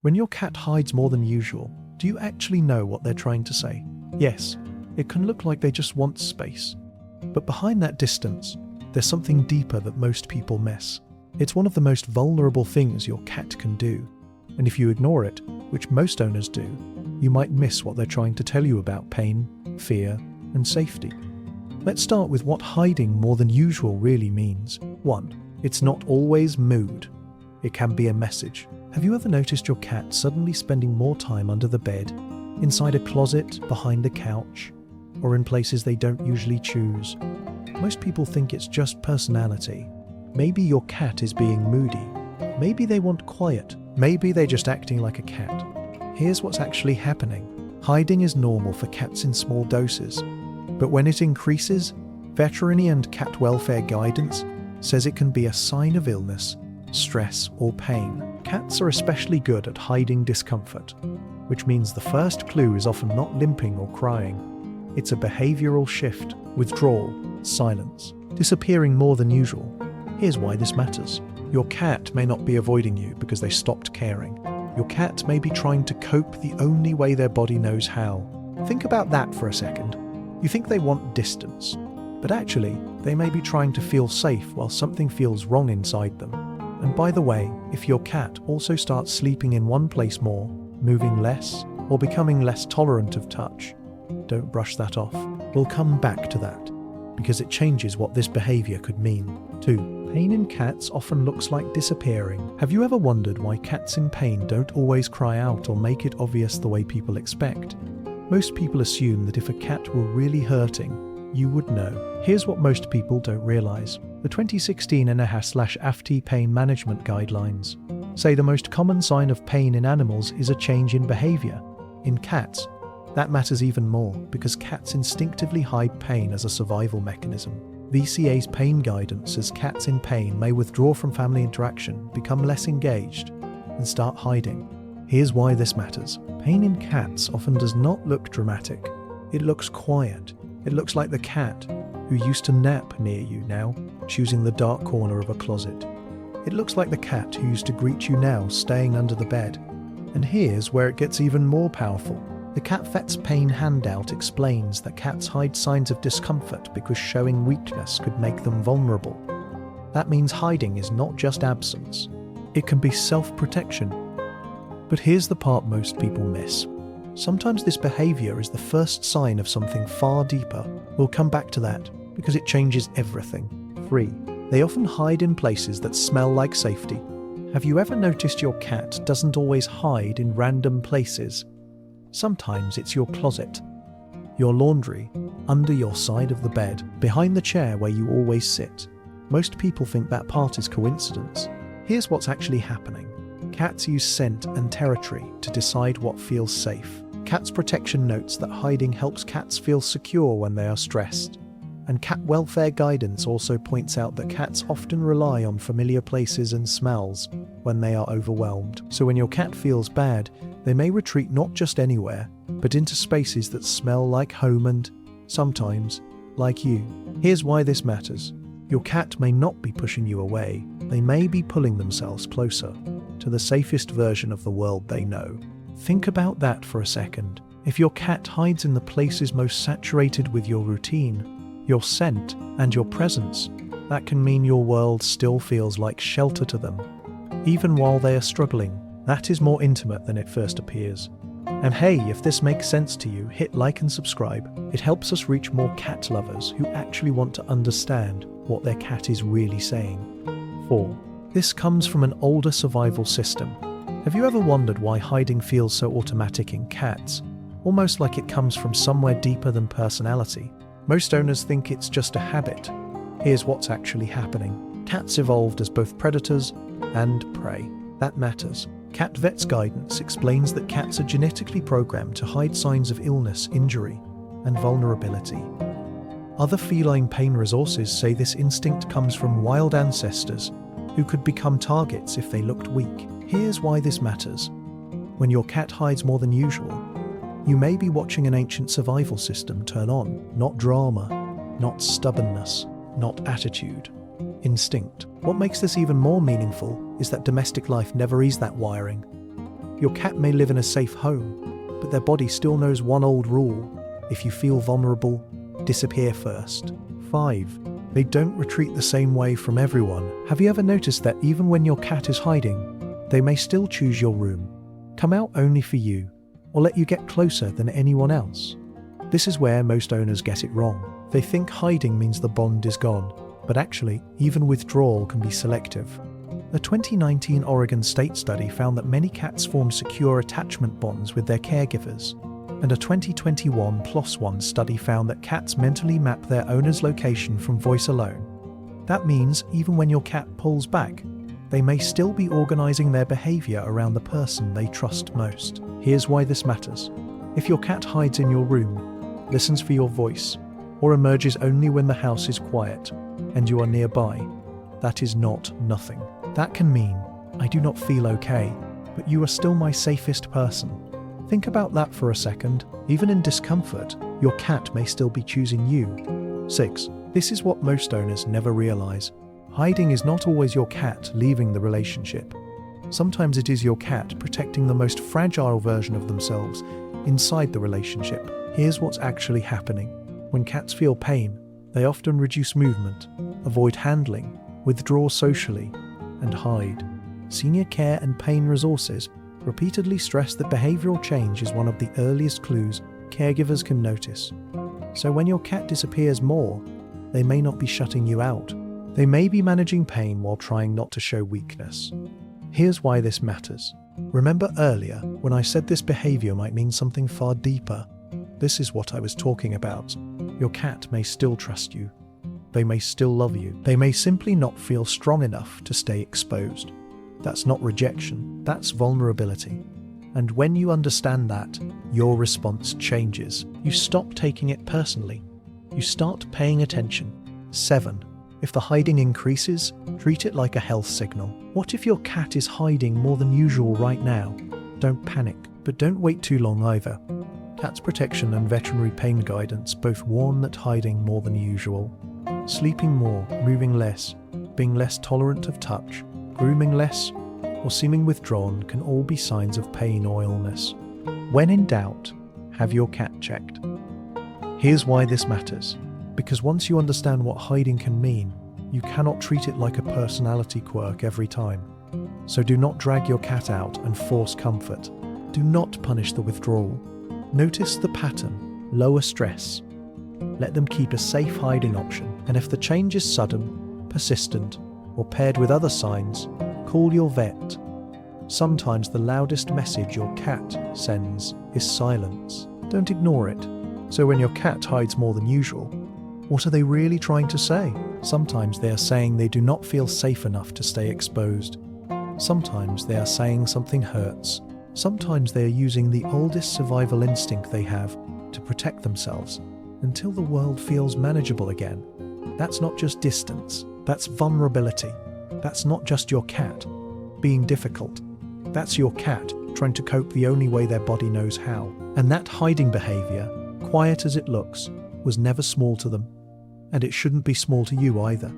When your cat hides more than usual, do you actually know what they're trying to say? Yes, it can look like they just want space. But behind that distance, there's something deeper that most people miss. It's one of the most vulnerable things your cat can do. And if you ignore it, which most owners do, you might miss what they're trying to tell you about pain, fear, and safety. Let's start with what hiding more than usual really means. 1. It's not always mood. It can be a message. Have you ever noticed your cat suddenly spending more time under the bed, inside a closet, behind the couch, or in places they don't usually choose? Most people think it's just personality. Maybe your cat is being moody. Maybe they want quiet. Maybe they're just acting like a cat. Here's what's actually happening. Hiding is normal for cats in small doses. But when it increases, veterinary and cat welfare guidance says it can be a sign of illness, stress, or pain. Cats are especially good at hiding discomfort, which means the first clue is often not limping or crying. It's a behavioral shift, withdrawal, silence, disappearing more than usual. Here's why this matters. Your cat may not be avoiding you because they stopped caring. Your cat may be trying to cope the only way their body knows how. Think about that for a second. You think they want distance, but actually, they may be trying to feel safe while something feels wrong inside them. And by the way, if your cat also starts sleeping in one place more, moving less, or becoming less tolerant of touch, don't brush that off. We'll come back to that, because it changes what this behavior could mean. 2. Pain in cats often looks like disappearing. Have you ever wondered why cats in pain don't always cry out or make it obvious the way people expect? Most people assume that if a cat were really hurting, you would know. Here's what most people don't realize. The 2016 NIHA/AFT pain management guidelines say the most common sign of pain in animals is a change in behavior. In cats, that matters even more because cats instinctively hide pain as a survival mechanism. VCA's pain guidance says cats in pain may withdraw from family interaction, become less engaged, and start hiding. Here's why this matters. Pain in cats often does not look dramatic. It looks quiet. It looks like the cat who used to nap near you now choosing the dark corner of a closet. It looks like the cat who used to greet you now staying under the bed. And here's where it gets even more powerful. The Cat Vet's Pain Handout explains that cats hide signs of discomfort because showing weakness could make them vulnerable. That means hiding is not just absence. It can be self-protection. But here's the part most people miss. Sometimes this behavior is the first sign of something far deeper. We'll come back to that because it changes everything. 3. They often hide in places that smell like safety. Have you ever noticed your cat doesn't always hide in random places? Sometimes it's your closet, your laundry, under your side of the bed, behind the chair where you always sit. Most people think that part is coincidence. Here's what's actually happening. Cats use scent and territory to decide what feels safe. Cats Protection notes that hiding helps cats feel secure when they are stressed. And cat welfare guidance also points out that cats often rely on familiar places and smells when they are overwhelmed. So when your cat feels bad, they may retreat not just anywhere, but into spaces that smell like home and, sometimes, like you. Here's why this matters. Your cat may not be pushing you away. They may be pulling themselves closer to the safest version of the world they know. Think about that for a second. If your cat hides in the places most saturated with your routine, your scent, and your presence, that can mean your world still feels like shelter to them. Even while they are struggling, that is more intimate than it first appears. And hey, if this makes sense to you, hit like and subscribe. It helps us reach more cat lovers who actually want to understand what their cat is really saying. 4. This comes from an older survival system. Have you ever wondered why hiding feels so automatic in cats? Almost like it comes from somewhere deeper than personality. Most owners think it's just a habit. Here's what's actually happening. Cats evolved as both predators and prey. That matters. Cat Vet's guidance explains that cats are genetically programmed to hide signs of illness, injury, and vulnerability. Other feline pain resources say this instinct comes from wild ancestors who could become targets if they looked weak. Here's why this matters. When your cat hides more than usual, you may be watching an ancient survival system turn on. Not drama, not stubbornness, not attitude. Instinct. What makes this even more meaningful is that domestic life never eased that wiring. Your cat may live in a safe home, but their body still knows one old rule: if you feel vulnerable, disappear first. 5. They don't retreat the same way from everyone. Have you ever noticed that even when your cat is hiding, they may still choose your room, come out only for you, or let you get closer than anyone else? This is where most owners get it wrong. They think hiding means the bond is gone, but actually, even withdrawal can be selective. A 2019 Oregon State study found that many cats form secure attachment bonds with their caregivers, and a 2021 PLOS One study found that cats mentally map their owner's location from voice alone. That means even when your cat pulls back, they may still be organizing their behavior around the person they trust most. Here's why this matters. If your cat hides in your room, listens for your voice, or emerges only when the house is quiet and you are nearby, that is not nothing. That can mean, I do not feel okay, but you are still my safest person. Think about that for a second. Even in discomfort, your cat may still be choosing you. 6. This is what most owners never realize. Hiding is not always your cat leaving the relationship. Sometimes it is your cat protecting the most fragile version of themselves inside the relationship. Here's what's actually happening. When cats feel pain, they often reduce movement, avoid handling, withdraw socially, and hide. Senior care and pain resources repeatedly stress that behavioral change is one of the earliest clues caregivers can notice. So when your cat disappears more, they may not be shutting you out. They may be managing pain while trying not to show weakness. Here's why this matters. Remember earlier when I said this behavior might mean something far deeper? This is what I was talking about. Your cat may still trust you. They may still love you. They may simply not feel strong enough to stay exposed. That's not rejection, that's vulnerability. And when you understand that, your response changes. You stop taking it personally. You start paying attention. 7. If the hiding increases, treat it like a health signal. What if your cat is hiding more than usual right now? Don't panic, but don't wait too long either. Cats Protection and Veterinary Pain Guidance both warn that hiding more than usual, sleeping more, moving less, being less tolerant of touch, grooming less, or seeming withdrawn can all be signs of pain or illness. When in doubt, have your cat checked. Here's why this matters. Because once you understand what hiding can mean, you cannot treat it like a personality quirk every time. So do not drag your cat out and force comfort. Do not punish the withdrawal. Notice the pattern, lower stress. Let them keep a safe hiding option, and if the change is sudden, persistent, or paired with other signs, call your vet. Sometimes the loudest message your cat sends is silence. Don't ignore it. So when your cat hides more than usual, what are they really trying to say? Sometimes they are saying they do not feel safe enough to stay exposed. Sometimes they are saying something hurts. Sometimes they are using the oldest survival instinct they have to protect themselves until the world feels manageable again. That's not just distance, that's vulnerability. That's not just your cat being difficult. That's your cat trying to cope the only way their body knows how. And that hiding behavior, quiet as it looks, was never small to them. And it shouldn't be small to you either.